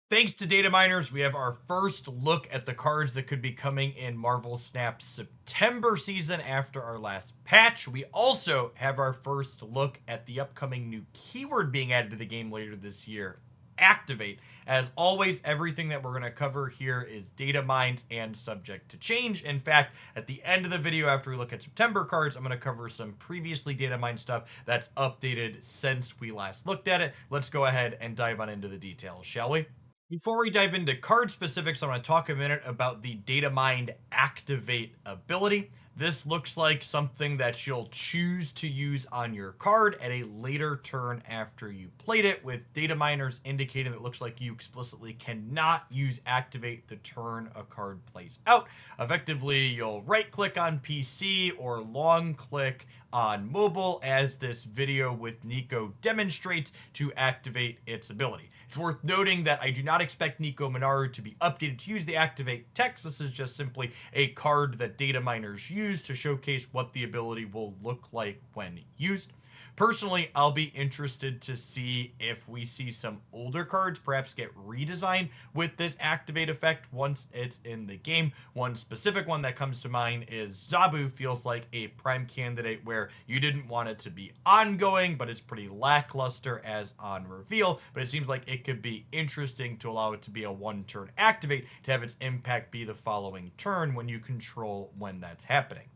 Thanks to data miners, we have our first look at the cards that could be coming in Marvel Snap's September season after our last patch. We also have our first look at the upcoming new keyword being added to the game later this year, activate. As always, everything that we're going to cover here is data mined and subject to change. In fact, at the end of the video, after we look at September cards, I'm going to cover some previously data mined stuff that's updated since we last looked at it. Let's go ahead and dive on into the details, shall we? Before we dive into card specifics, I want to talk a minute about the data mined activate ability. This looks like something that you'll choose to use on your card at a later turn after you played it, with data miners indicating that it looks like you explicitly cannot use activate the turn a card plays out. Effectively, you'll right click on PC or long click on mobile, as this video with Nico demonstrates, to activate its ability. It's worth noting that I do not expect Nico Minaru to be updated to use the activate text. This is just simply a card that data miners use to showcase what the ability will look like when used. Personally, I'll be interested to see if we see some older cards perhaps get redesigned with this activate effect once it's in the game. One specific one that comes to mind is Zabu. Feels like a prime candidate where you didn't want it to be ongoing, but it's pretty lackluster as on reveal. But it seems like it could be interesting to allow it to be a one-turn activate, to have its impact be the following turn when you control when that's happening.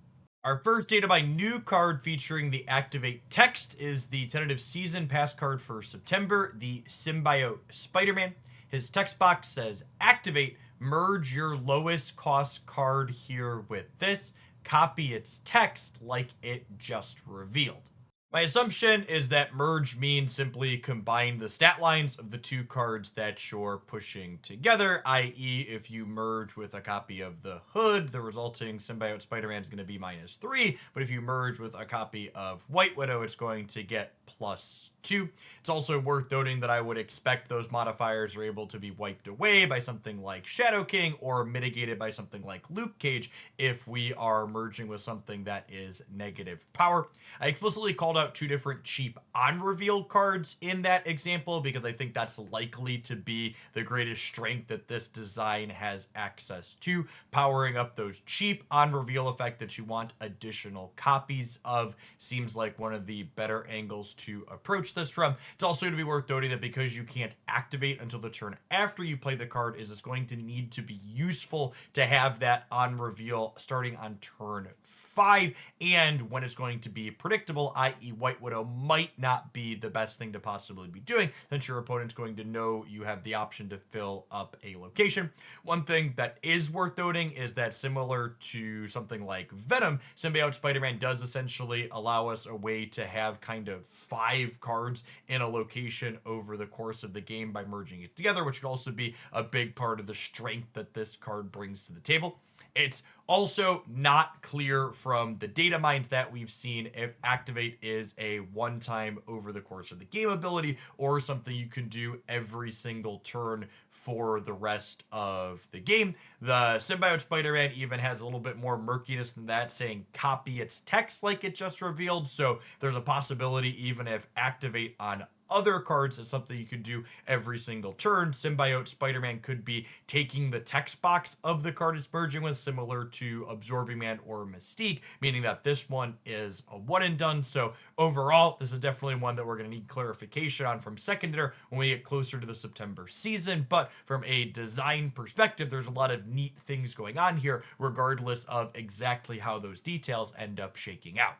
Our first data by new card featuring the activate text is the tentative season pass card for September, the Symbiote Spider-Man. His text box says, activate, merge your lowest cost card here with this, copy its text like it just revealed. My assumption is that merge means simply combine the stat lines of the two cards that you're pushing together, i.e. if you merge with a copy of the Hood, the resulting Symbiote Spider-Man is going to be -3, but if you merge with a copy of White Widow, it's going to get +2. It's also worth noting that I would expect those modifiers are able to be wiped away by something like Shadow King or mitigated by something like Luke Cage if we are merging with something that is negative power. I explicitly called out two different cheap on-reveal cards in that example because I think that's likely to be the greatest strength that this design has access to, powering up those cheap on-reveal effect that you want additional copies of. Seems like one of the better angles to approach this from. It's also going to be worth noting that because you can't activate until the turn after you play the card, is it's going to need to be useful to have that on reveal starting on turn 5, and when it's going to be predictable, i.e. White Widow might not be the best thing to possibly be doing, since your opponent's going to know you have the option to fill up a location. One thing that is worth noting is that, similar to something like Venom, Symbiote Spider-Man does essentially allow us a way to have kind of 5 cards in a location over the course of the game by merging it together, which could also be a big part of the strength that this card brings to the table. It's also not clear from the data mines that we've seen if activate is a one-time over the course of the game ability or something you can do every single turn for the rest of the game. The Symbiote Spider-Man even has a little bit more murkiness than that, saying copy its text like it just revealed, so there's a possibility even if activate on other cards is something you could do every single turn, Symbiote Spider-Man could be taking the text box of the card it's merging with, similar to Absorbing Man or Mystique, meaning that this one is a one and done. So overall, this is definitely one that we're going to need clarification on from Secondary when we get closer to the September season. But from a design perspective, there's a lot of neat things going on here, regardless of exactly how those details end up shaking out.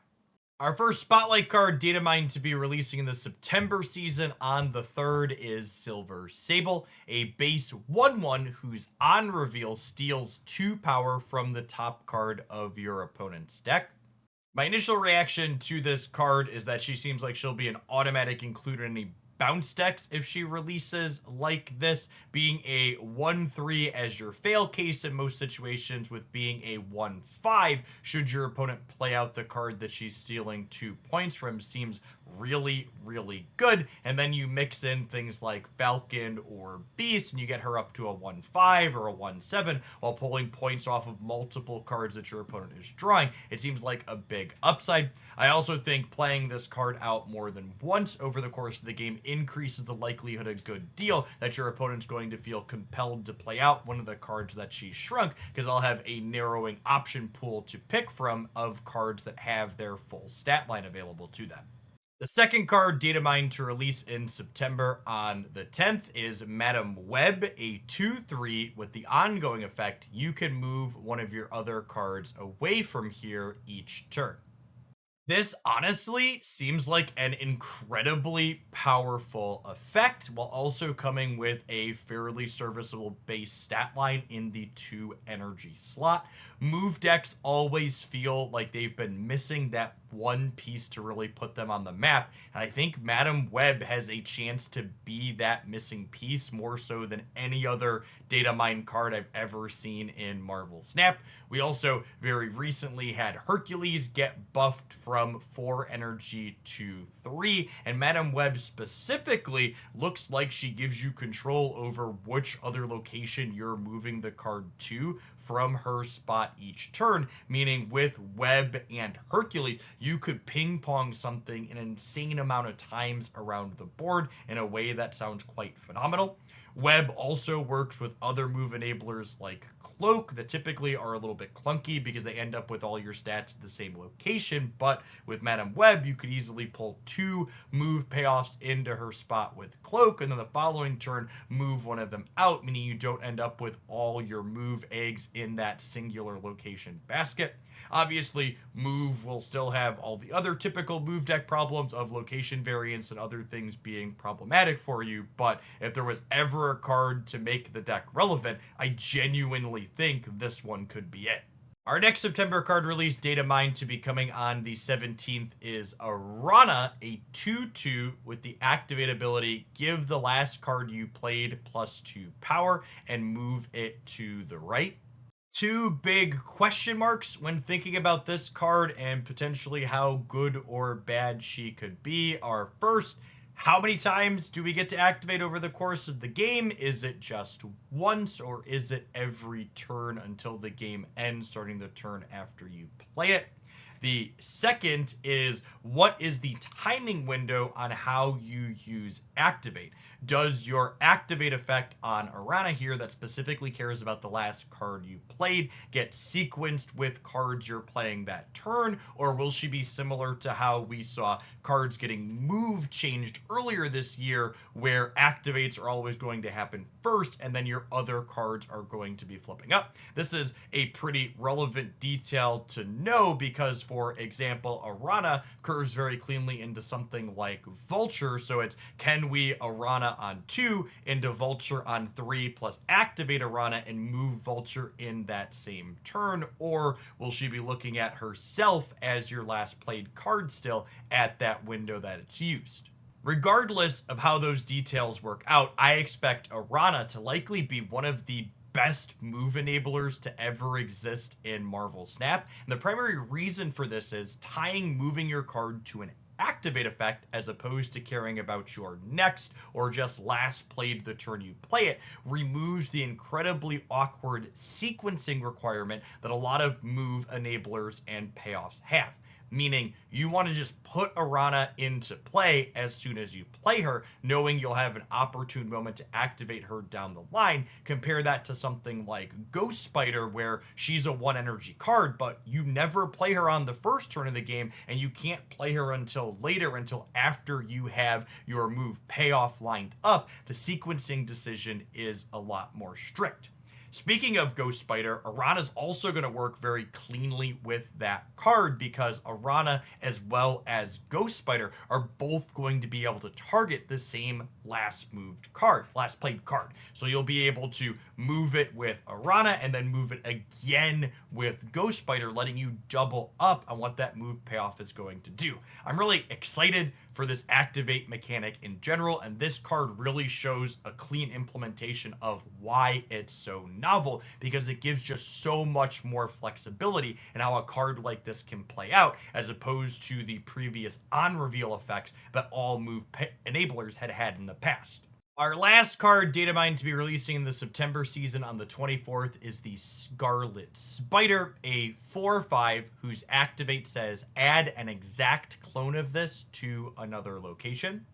Our first spotlight card data mine to be releasing in the September season on the 3rd is Silver Sable, a base 1/1 whose on reveal steals 2 power from the top card of your opponent's deck. My initial reaction to this card is that she seems like she'll be an automatic include in any bounce decks if she releases like this, being a 1/3 as your fail case in most situations, with being a 1/5 should your opponent play out the card that she's stealing 2 points from. Seems really, really good. And then you mix in things like Falcon or Beast, and you get her up to a 1-5 or a 1-7 while pulling points off of multiple cards that your opponent is drawing. It seems like a big upside. I also think playing this card out more than once over the course of the game increases the likelihood a good deal that your opponent's going to feel compelled to play out one of the cards that she shrunk, because I'll have a narrowing option pool to pick from of cards that have their full stat line available to them. The second card data mined to release in September on the 10th is Madam Web, a 2/3 with the ongoing effect you can move one of your other cards away from here each turn. This honestly seems like an incredibly powerful effect, while also coming with a fairly serviceable base stat line in the 2 energy slot. Move decks always feel like they've been missing that one piece to really put them on the map, and I think Madam Web has a chance to be that missing piece more so than any other data mine card I've ever seen in Marvel Snap. We also very recently had Hercules get buffed from 4 energy to 3, and Madam Web specifically looks like she gives you control over which other location you're moving the card to from her spot each turn, meaning with Web and Hercules, you could ping pong something an insane amount of times around the board in a way that sounds quite phenomenal. Web also works with other move enablers like Cloak that typically are a little bit clunky because they end up with all your stats at the same location, but with Madam Web, you could easily pull 2 move payoffs into her spot with Cloak, and then the following turn, move one of them out, meaning you don't end up with all your move eggs in that singular location basket. Obviously, move will still have all the other typical move deck problems of location variance and other things being problematic for you, but if there was ever a card to make the deck relevant, I genuinely think this one could be it. Our next September card release data mine to be coming on the 17th is Arana, a 2/2 with the activate ability, give the last card you played +2 power and move it to the right. 2 big question marks when thinking about this card and potentially how good or bad she could be are, first, how many times do we get to activate over the course of the game? Is it just once, or is it every turn until the game ends, starting the turn after you play it? The second is, what is the timing window on how you use activate? Does your activate effect on Arana here that specifically cares about the last card you played get sequenced with cards you're playing that turn, or will she be similar to how we saw cards getting moved changed earlier this year, where activates are always going to happen first and then your other cards are going to be flipping up? This is a pretty relevant detail to know because, for example, Arana curves very cleanly into something like Vulture, so it's, can we Arana on 2 into Vulture on 3 plus activate Arana and move Vulture in that same turn, or will she be looking at herself as your last played card still at that window that it's used? Regardless of how those details work out, I expect Arana to likely be one of the best move enablers to ever exist in Marvel Snap, and the primary reason for this is tying moving your card to an activate effect as opposed to caring about your next or just last played the turn you play it removes the incredibly awkward sequencing requirement that a lot of move enablers and payoffs have. Meaning you want to just put Arana into play as soon as you play her, knowing you'll have an opportune moment to activate her down the line. Compare that to something like Ghost Spider, where she's a 1 energy card, but you never play her on the first turn of the game, and you can't play her until later, until after you have your move payoff lined up. The sequencing decision is a lot more strict. Speaking of Ghost Spider, Arana's also going to work very cleanly with that card because Arana as well as Ghost Spider are both going to be able to target the same last played card. So you'll be able to move it with Arana and then move it again with Ghost Spider, letting you double up on what that move payoff is going to do. I'm really excited for this activate mechanic in general, and this card really shows a clean implementation of why it's so novel, because it gives just so much more flexibility in how a card like this can play out, as opposed to the previous on-reveal effects that all move enablers had had in the past. Our last card data mine to be releasing in the September season on the 24th is the Scarlet Spider, a 4/5 whose activate says add an exact clone of this to another location.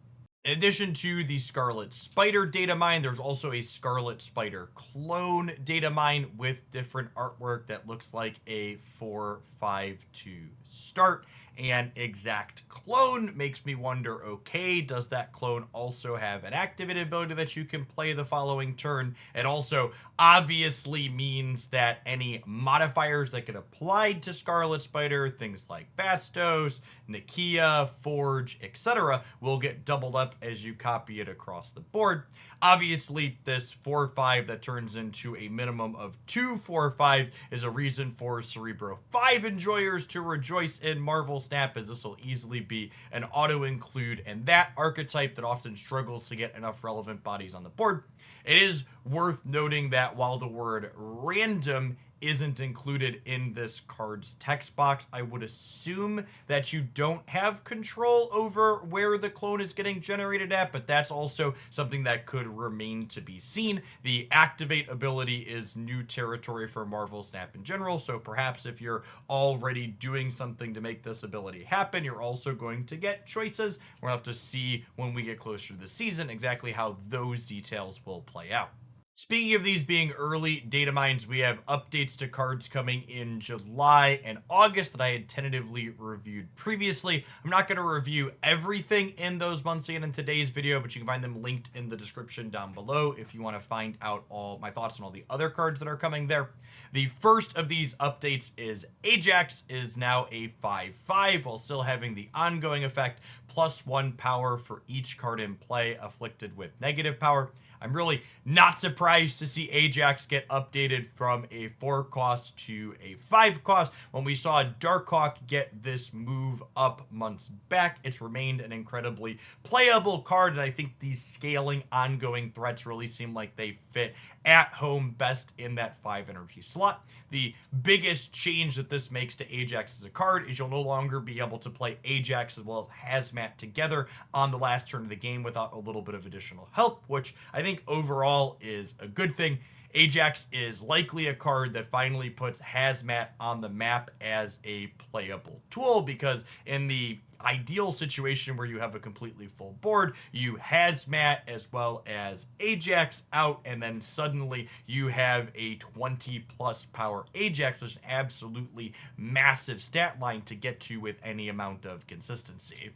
In addition to the Scarlet Spider data mine, there's also a Scarlet Spider clone data mine with different artwork that looks like a 4/5 to start. And exact clone makes me wonder, okay, does that clone also have an activated ability that you can play the following turn? It also obviously means that any modifiers that get applied to Scarlet Spider, things like Bastos, Nakia, Forge, etc., will get doubled up as you copy it across the board. Obviously, this 4/5 that turns into a minimum of 2 4/5s is a reason for Cerebro 5 enjoyers to rejoice in Marvel Snap, as this will easily be an auto-include and that archetype that often struggles to get enough relevant bodies on the board. It is worth noting that while the word random isn't included in this card's text box, I would assume that you don't have control over where the clone is getting generated at, but that's also something that could remain to be seen. The activate ability is new territory for Marvel Snap in general, so perhaps if you're already doing something to make this ability happen, you're also going to get choices. We'll have to see when we get closer to the season exactly how those details will play out. Speaking of these being early data mines, we have updates to cards coming in July and August that I had tentatively reviewed previously. I'm not going to review everything in those months again in today's video, but you can find them linked in the description down below if you want to find out all my thoughts on all the other cards that are coming there. The first of these updates is Ajax is now a 5/5 while still having the ongoing effect +1 power for each card in play afflicted with negative power. I'm really not surprised to see Ajax get updated from a 4 cost to a 5 cost. When we saw Darkhawk get this move up months back, it's remained an incredibly playable card, and I think these scaling ongoing threats really seem like they fit at home best in that 5 energy slot. The biggest change that this makes to Ajax as a card is you'll no longer be able to play Ajax as well as Hazmat together on the last turn of the game without a little bit of additional help, which I think overall is a good thing. Ajax is likely a card that finally puts Hazmat on the map as a playable tool, because in the ideal situation where you have a completely full board, you Hazmat as well as Ajax out, and then suddenly you have a 20+ power Ajax, which is an absolutely massive stat line to get to with any amount of consistency.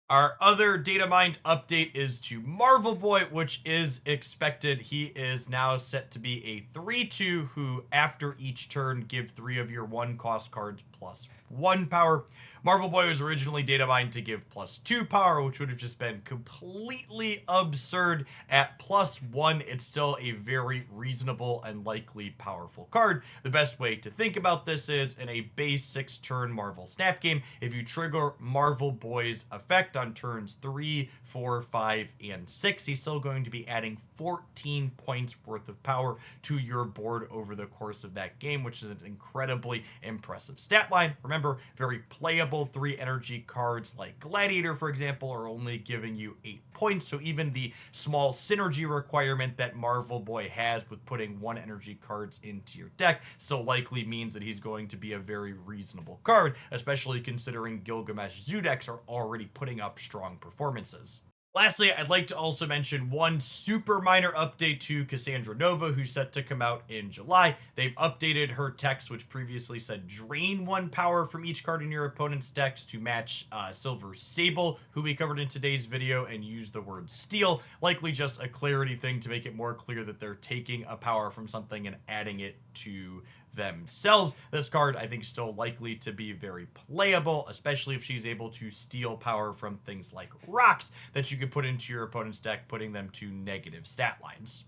Our other data mined update is to Marvel Boy, which is expected. He is now set to be a 3/2 who, after each turn, give 3 of your 1 cost cards +1 power. Marvel Boy was originally data mined to give +2 power, which would have just been completely absurd. At +1, it's still a very reasonable and likely powerful card. The best way to think about this is, in a base 6-turn Marvel Snap game, if you trigger Marvel Boy's effect on turns 3, 4, 5, and 6, he's still going to be adding 14 points worth of power to your board over the course of that game, which is an incredibly impressive stat line. Remember, very playable 3 energy cards like Gladiator, for example, are only giving you 8 points, so even the small synergy requirement that Marvel Boy has with putting 1 energy cards into your deck still likely means that he's going to be a very reasonable card, especially considering Gilgamesh Zoo decks are already putting up strong performances. Lastly, I'd like to also mention one super minor update to Cassandra Nova, who's set to come out in July. They've updated her text, which previously said drain 1 power from each card in your opponent's decks, to match Silver Sable, who we covered in today's video, and use the word steal. Likely just a clarity thing to make it more clear that they're taking a power from something and adding it to themselves. This card, I think, still likely to be very playable, especially if she's able to steal power from things like rocks that you could put into your opponent's deck, putting them to negative stat lines.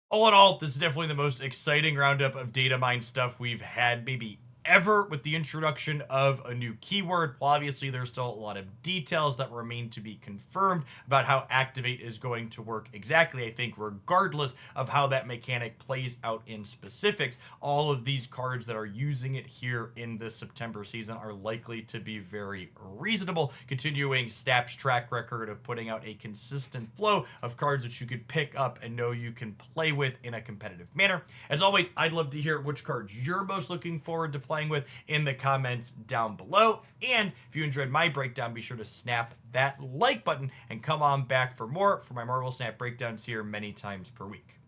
All in all, this is definitely the most exciting roundup of data mine stuff we've had maybe ever with the introduction of a new keyword. While obviously there's still a lot of details that remain to be confirmed about how Activate is going to work exactly, I think regardless of how that mechanic plays out in specifics, all of these cards that are using it here in the September season are likely to be very reasonable, continuing Snap's track record of putting out a consistent flow of cards that you could pick up and know you can play with in a competitive manner. As always, I'd love to hear which cards you're most looking forward to playing with in the comments down below. And if you enjoyed my breakdown, be sure to snap that like button and come on back for more for my Marvel Snap breakdowns here many times per week.